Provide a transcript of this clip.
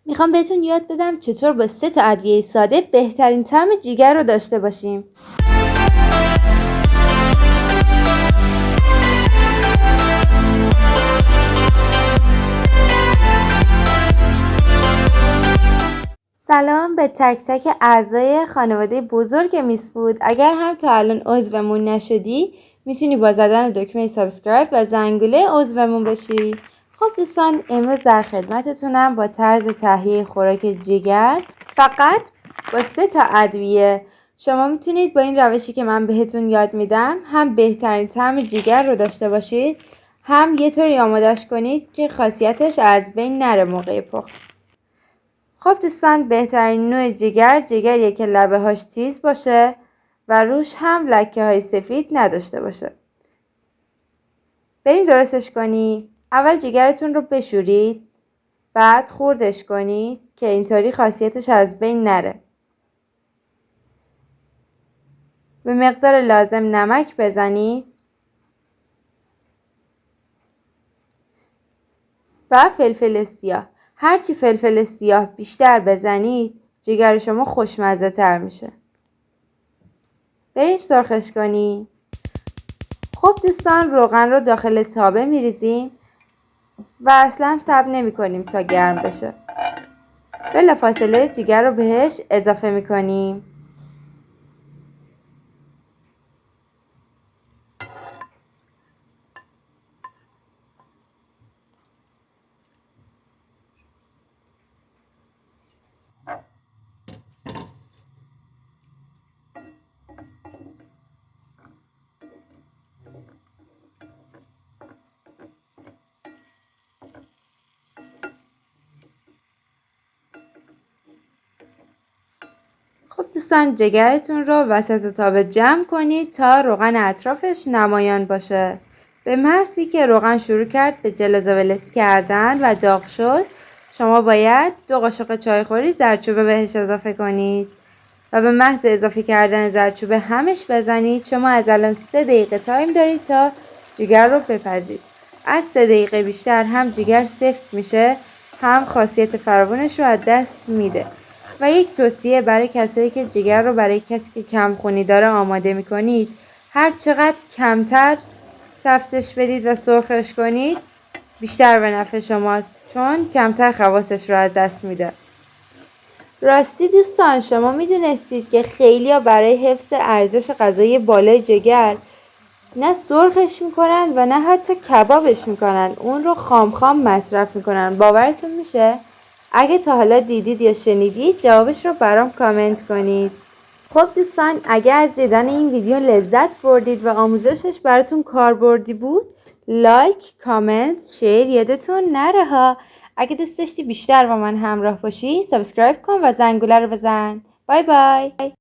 میخوام بهتون یاد بدم چطور با 3 تا ادویه ساده بهترین طعم جیگر رو داشته باشیم. سلام به تک تک اعضای خانواده بزرگ میس فود. اگر هم تا الان عضومون نشدی میتونی با زدن دکمه سابسکرایب و زنگوله عضومون بشی. خب دوستان، امروز در خدمتتونم با طرز تهیه خوراک جگر فقط با 3 تا ادویه. شما میتونید با این روشی که من بهتون یاد میدم هم بهترین طعم جگر رو داشته باشید، هم یه طوری آمادش کنید که خاصیتش از بین نره موقع پخت. خب دوستان، بهترین نوع جگریه که لبه هاش تیز باشه و روش هم لکه های سفید نداشته باشه. بریم درستش کنیم. اول جگرتون رو بشورید، بعد خردش کنید که اینطوری خاصیتش از بین نره. به مقدار لازم نمک بزنید و فلفل سیاه. هرچی فلفل سیاه بیشتر بزنید جگر شما خوشمزه تر میشه. بریم سرخش کنیم. خب دوستان، روغن رو داخل تابه میریزیم و اصلا صبر نمی کنیم تا گرم بشه. بلافاصله جگر رو بهش اضافه میکنیم. خب دوستان، جگرتون رو وسط تابه جمع کنید تا روغن اطرافش نمایان باشه. به محضی که روغن شروع کرد به جلزولز کردن و داغ شد، شما باید 2 قاشق چایخوری زردچوبه بهش اضافه کنید و به محض اضافه کردن زردچوبه همش بزنید. شما از الان 3 دقیقه تایم دارید تا جگر رو بپزید. از 3 دقیقه بیشتر هم جگر سفت میشه، هم خاصیت فراوونش رو از دست میده. و یک توصیه برای کسایی که جگر رو برای کسی که کمخونی داره آماده میکنید، هر چقدر کمتر تفتش بدید و سرخش کنید بیشتر به نفع شماست، چون کمتر خواصش رو از دست میده. راستی دوستان، شما میدونستید که خیلیا برای حفظ ارزش غذایی بالای جگر نه سرخش میکنن و نه حتی کبابش میکنن، اون رو خام خام مصرف میکنن. باورتون میشه؟ اگه تا حالا دیدید یا شنیدید جوابش رو برام کامنت کنید. خب دوستان، اگه از دیدن این ویدیو لذت بردید و آموزشش براتون کاربردی بود، لایک، کامنت، شیر یادتون نره ها. اگه دوست داشتی بیشتر با من همراه باشی سابسکرایب کن و زنگوله رو بزن. بای بای.